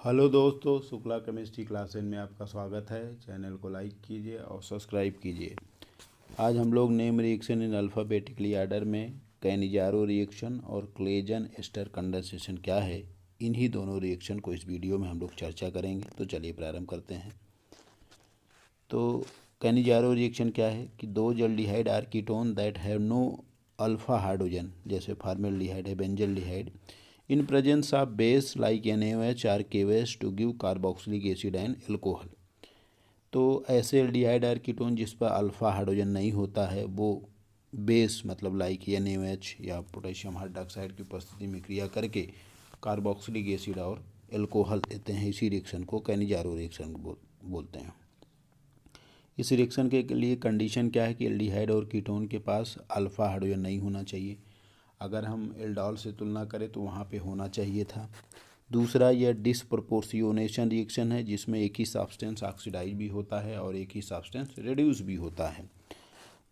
Hello दोस्तों, Shukla chemistry classes में आपका स्वागत है। चैनल को लाइक कीजिए और सब्सक्राइब कीजिए। आज हम लोग name reaction in alphabetically order में कैनिजारो रिएक्शन और क्लेजन एस्टर कंडेंसेशन क्या है, इन्हीं दोनों रिएक्शन को इस वीडियो में हम लोग चर्चा करेंगे। तो चलिए प्रारंभ करते हैं। तो कैनिजारो रिएक्शन क्या है कि दो aldehyde or ketone that have no alpha hydrogen, जैसे फॉर्मेल्डिहाइड है, benzaldehyde, in presence of base like NaOH are KOH to give carboxylic acid and alcohol। तो ऐसे एल्डिहाइड आर कीटोन जिस पर अल्फ़ा हाइड्रोजन नहीं होता है वो बेस मतलब लाइक NaOH या पोटेशियम हाइड्रोक्साइड की उपस्थिति में क्रिया करके कार्बोक्सिलिक एसिड और एल्कोहल देते हैं। इसी रिएक्शन को कैनिजारो रिएक्शन बोलते हैं। इस रिएक्शन के लिए कंडीशन क्या है कि एल्डिहाइड और कीटोन के पास अल्फ़ा हाइड्रोजन नहीं होना चाहिए। अगर हम एल्डोल से तुलना करें तो वहाँ पे होना चाहिए था। दूसरा, यह डिसप्रोपोर्शियोनेशन रिएक्शन है जिसमें एक ही सब्सटेंस ऑक्सीडाइज भी होता है और एक ही सब्सटेंस रिड्यूस भी होता है।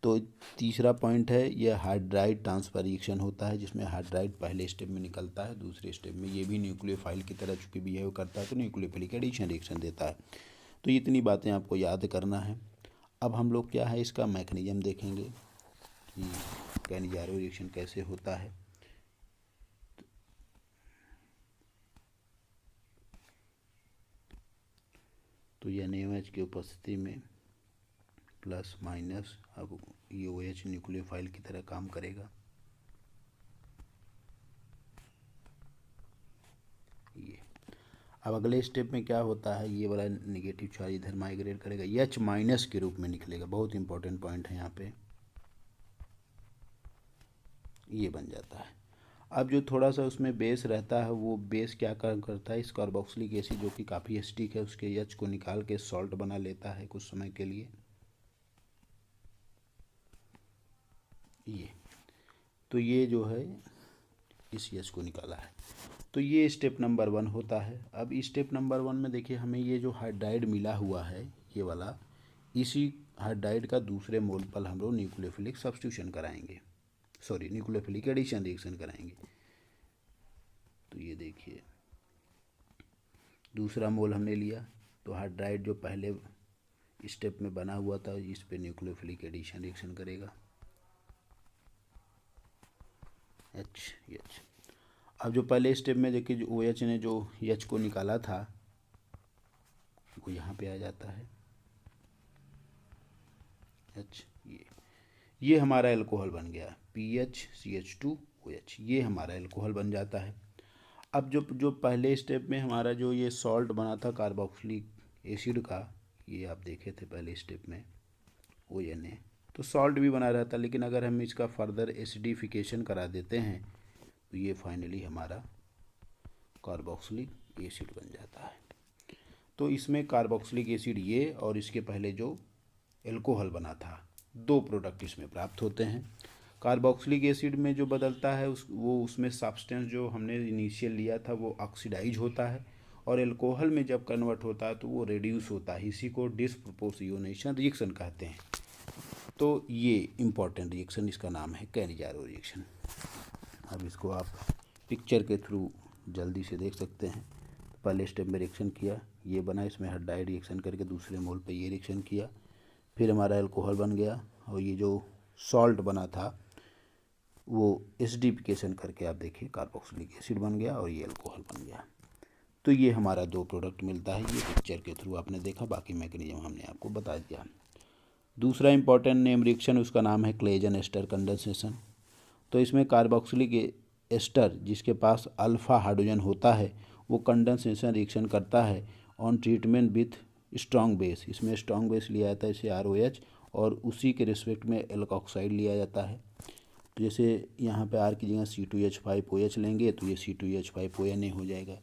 तो तीसरा पॉइंट है, यह हाइड्राइड ट्रांसफर रिएक्शन होता है जिसमें हाइड्राइड पहले स्टेप में निकलता है, दूसरे स्टेप में ये भी न्यूक्लियोफाइल की तरह चूँकि बिहेव करता है तो न्यूक्लियोफिलिक एडिशन रिएक्शन देता है। तो इतनी बातें आपको याद करना है। अब हम लोग क्या है इसका मैकेनिज्म देखेंगे कि कैनिजारो रिएक्शन कैसे होता है। तो यह NaOH की उपस्थिति में प्लस माइनस, अब ये OH न्यूक्लियोफाइल की तरह काम करेगा। ये अब अगले स्टेप में क्या होता है, ये वाला निगेटिव चार्ज इधर माइग्रेट करेगा, H माइनस के रूप में निकलेगा। बहुत इंपॉर्टेंट पॉइंट है यहाँ पे, ये बन जाता है। अब जो थोड़ा सा उसमें बेस रहता है वो बेस क्या काम करता है, इस कार्बोक्सिलिक एसिड जो कि काफ़ी एसिडिक है उसके H को निकाल के सॉल्ट बना लेता है कुछ समय के लिए। ये तो ये जो है इस H को निकाला है। तो ये स्टेप नंबर 1 होता है। अब स्टेप नंबर 1 में देखिए हमें ये जो हाइड्राइड मिला हुआ है ये वाला, इसी हाइड्राइड का दूसरे मोल पर हम लोग न्यूक्लियोफिलिक सब्स्टिट्यूशन कराएंगे, सॉरी न्यूक्लियोफिलिक एडिशन रिएक्शन कराएंगे। तो ये देखिए दूसरा मोल हमने लिया, तो हाइड्राइड जो पहले स्टेप में बना हुआ था इस पे न्यूक्लियोफिलिक एडिशन रिएक्शन करेगा, H। अब जो पहले स्टेप में देखिए जो OH ने जो H को निकाला था वो यहाँ पे आ जाता है H। ये हमारा एल्कोहल बन गया, PHCH2OH, ये हमारा एल्कोहल बन जाता है। अब जो पहले स्टेप में हमारा जो ये सॉल्ट बना था कार्बोक्सिलिक एसिड का, ये आप देखे थे पहले स्टेप में ONA, तो सॉल्ट भी बना रहता, लेकिन अगर हम इसका फर्दर एसिडिफिकेशन करा देते हैं तो ये फाइनली हमारा कार्बोक्सिलिक एसिड बन जाता है। तो इसमें कार्बोक्सिलिक एसिड ये और इसके पहले जो एल्कोहल बना था, दो प्रोडक्ट इसमें प्राप्त होते हैं। कार्बोक्सिलिक एसिड में जो बदलता है वो उसमें सब्सटेंस जो हमने इनिशियल लिया था वो ऑक्सीडाइज होता है, और एल्कोहल में जब कन्वर्ट होता है तो वो रिड्यूस होता है। इसी को डिसप्रोपोर्शियोनेशन रिएक्शन कहते हैं। तो ये इम्पॉर्टेंट रिएक्शन, इसका नाम है कैनिजारो रिएक्शन। अब इसको आप पिक्चर के थ्रू जल्दी से देख सकते हैं। पहले स्टेप में रिएक्शन किया, ये बना, इसमें हाइड्राइड रिएक्शन करके दूसरे मोल पे ये रिएक्शन किया, फिर हमारा एल्कोहल बन गया, और ये जो सॉल्ट बना था वो एसिडिफिकेशन करके आप देखिए कार्बोक्सिलिक एसिड बन गया और ये एल्कोहल बन गया। तो ये हमारा दो प्रोडक्ट मिलता है, ये पिक्चर के थ्रू आपने देखा, बाकी मैकेनिज्म हमने आपको बता दिया। दूसरा इंपॉर्टेंट नेम रिएक्शन उसका नाम है क्लेजन एस्टर कंडेंसेशन। तो इसमें कार्बोक्सिलिक एस्टर जिसके पास अल्फ़ा हाइड्रोजन होता है वो कंडेंसेशन रिएक्शन करता है on treatment with strong base. इसमें स्ट्रॉन्ग बेस लिया जाता है इसे ROH, और उसी के रिस्पेक्ट में एल्कोक्साइड लिया जाता है। तो जैसे यहाँ पे R की जगह C2H5OH लेंगे तो ये C2H5ONA हो जाएगा।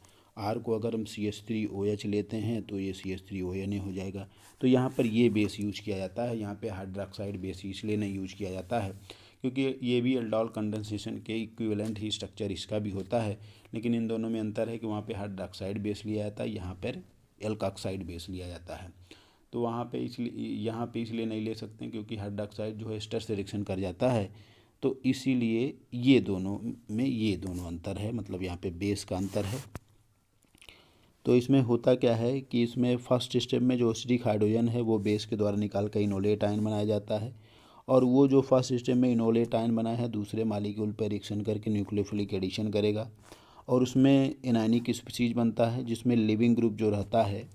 R को अगर हम CH3OH लेते हैं तो ये CH3ONA हो जाएगा। तो यहाँ पर ये बेस यूज किया जाता है, यहाँ पे हाइड्रोक्साइड बेस इसलिए नहीं यूज किया जाता है क्योंकि ये भी एल्डोल कंडेंसेशन के इक्विवेलेंट ही स्ट्रक्चर इसका भी होता है, लेकिन इन दोनों में अंतर है कि वहाँ पे हाइड्रोक्साइड बेस लिया जाता है, यहाँ पर एल्कोक्साइड बेस लिया जाता है। तो वहाँ पे इसलिए यहाँ पे इसलिए नहीं ले सकते क्योंकि हाइड्रोक्साइड जो है एस्टर से रिएक्शन कर जाता है, तो इसीलिए ये दोनों में ये दोनों अंतर है, मतलब यहाँ पे बेस का अंतर है। तो इसमें होता क्या है कि इसमें फर्स्ट स्टेप में जो एसिडिक हाइड्रोजन है वो बेस के द्वारा निकाल कर इनोलेट आयन बनाया जाता है, और वो जो फर्स्ट स्टेप में इनोलेट आयन बना है दूसरे मॉलिक्यूल पर रिएक्शन करके न्यूक्लियोफिलिक एडिशन करेगा, और उसमें एनायनिक स्पीशीज बनता है जिसमें लिविंग ग्रुप जो रहता है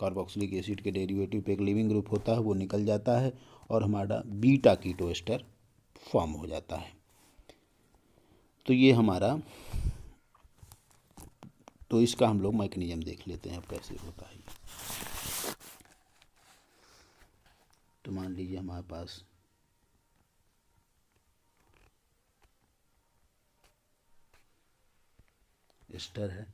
कार्बोक्सिलिक एसिड के डेरिवेटिव पे एक लिविंग ग्रुप होता है वो निकल जाता है, और हमारा बीटा कीटो एस्टर फॉर्म हो जाता है। तो ये हमारा, तो इसका हम लोग मैकेनिज्म देख लेते हैं अब कैसे होता है। तो मान लीजिए हमारे पास एस्टर है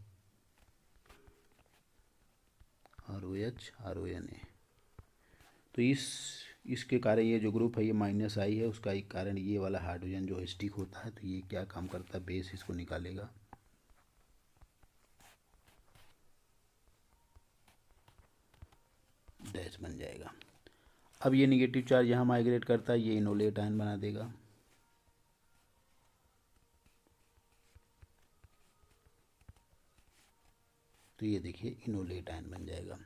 ROH RONA, तो इसके कारण ये जो ग्रुप है ये माइनस आई है, उसका एक कारण ये वाला हाइड्रोजन जो एसिडिक होता है, तो ये क्या काम करता है, बेस इसको निकालेगा, डैश बन जाएगा। अब ये निगेटिव चार्ज यहाँ माइग्रेट करता है, ये इनोलेट आयन बना देगा, तो ये देखिए इनोलेट आयन बन जाएगा।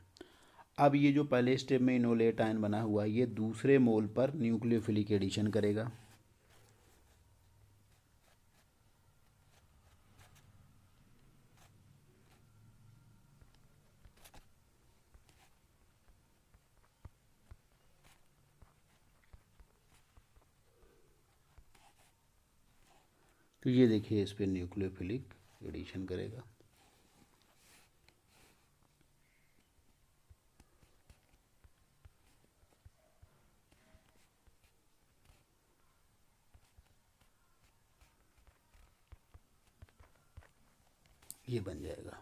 अब ये जो पहले स्टेप में इनोलेट आयन बना हुआ है ये दूसरे मोल पर न्यूक्लियोफिलिक एडिशन करेगा, तो ये देखिए इस पर न्यूक्लियोफिलिक एडिशन करेगा। ये बन जाएगा।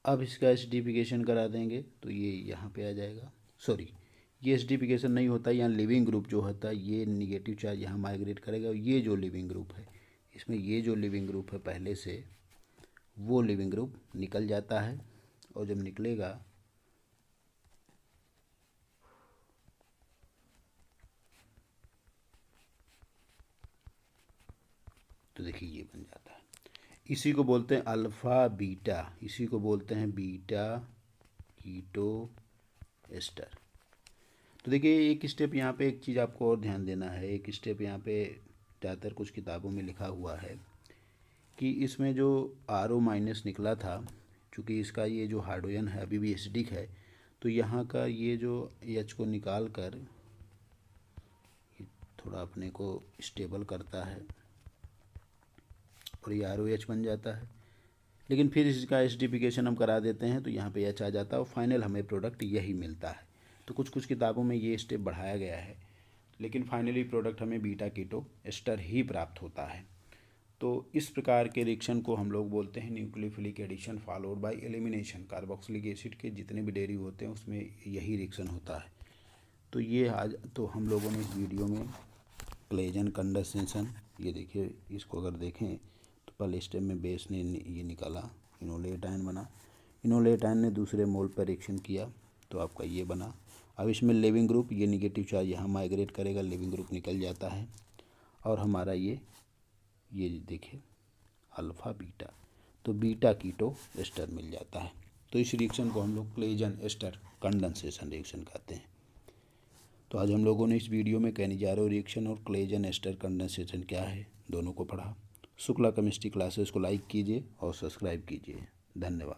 अब इसका एसिडिफिकेशन करा देंगे तो ये यहाँ पे आ जाएगा, सॉरी ये एसिडिफिकेशन नहीं होता, यहाँ लिविंग ग्रुप जो होता है ये निगेटिव चार्ज यहाँ माइग्रेट करेगा, और ये जो लिविंग ग्रुप है इसमें ये जो लिविंग ग्रुप है पहले से वो लिविंग ग्रुप निकल जाता है, और जब निकलेगा तो देखिए ये बन जाता है। इसी को बोलते हैं अल्फ़ा बीटा, इसी को बोलते हैं बीटा कीटो एस्टर। तो देखिए एक स्टेप यहाँ पे एक चीज़ आपको और ध्यान देना है, एक स्टेप यहाँ पे ज़्यादातर कुछ किताबों में लिखा हुआ है कि इसमें जो RO माइनस निकला था, चूँकि इसका ये जो हाइड्रोजन है अभी भी एसिडिक है, तो यहाँ का ये जो H को निकाल कर थोड़ा अपने को स्टेबल करता है और ये ROH बन जाता है, लेकिन फिर इसका एसिडिफिकेशन हम करा देते हैं तो यहाँ पे H आ जाता है और फाइनल हमें प्रोडक्ट यही मिलता है। तो कुछ कुछ किताबों में ये स्टेप बढ़ाया गया है, लेकिन फाइनली प्रोडक्ट हमें बीटा कीटो एस्टर ही प्राप्त होता है। तो इस प्रकार के रिएक्शन को हम लोग बोलते हैं nucleophilic addition followed by elimination. Carboxylic acid के जितने भी डेरिव होते हैं उसमें यही रिएक्शन होता है। तो ये आज तो हम लोगों ने इस वीडियो में क्लेजन कंडेंसेशन, ये देखिए इसको अगर देखें तो पहले स्टेप में बेस ने ये निकाला, इनोलेट आयन बना, इनोलेट आयन ने दूसरे मोल पर रिएक्शन किया तो आपका ये बना। अब इसमें लिविंग ग्रुप, ये निगेटिव चार्ज यहाँ माइग्रेट करेगा, लिविंग ग्रुप निकल जाता है और हमारा ये देखिए अल्फ़ा बीटा, तो बीटा कीटो एस्टर मिल जाता है। तो इस रिएक्शन को हम लोग क्लेजन एस्टर कंडेंसेशन रिएक्शन कहते हैं। तो आज हम लोगों ने इस वीडियो में कैनिजारो रिएक्शन और क्लेजन एस्टर कंडेंसेशन क्या है दोनों को पढ़ा। शुक्ला केमिस्ट्री क्लासेस को लाइक कीजिए और सब्सक्राइब कीजिए। धन्यवाद।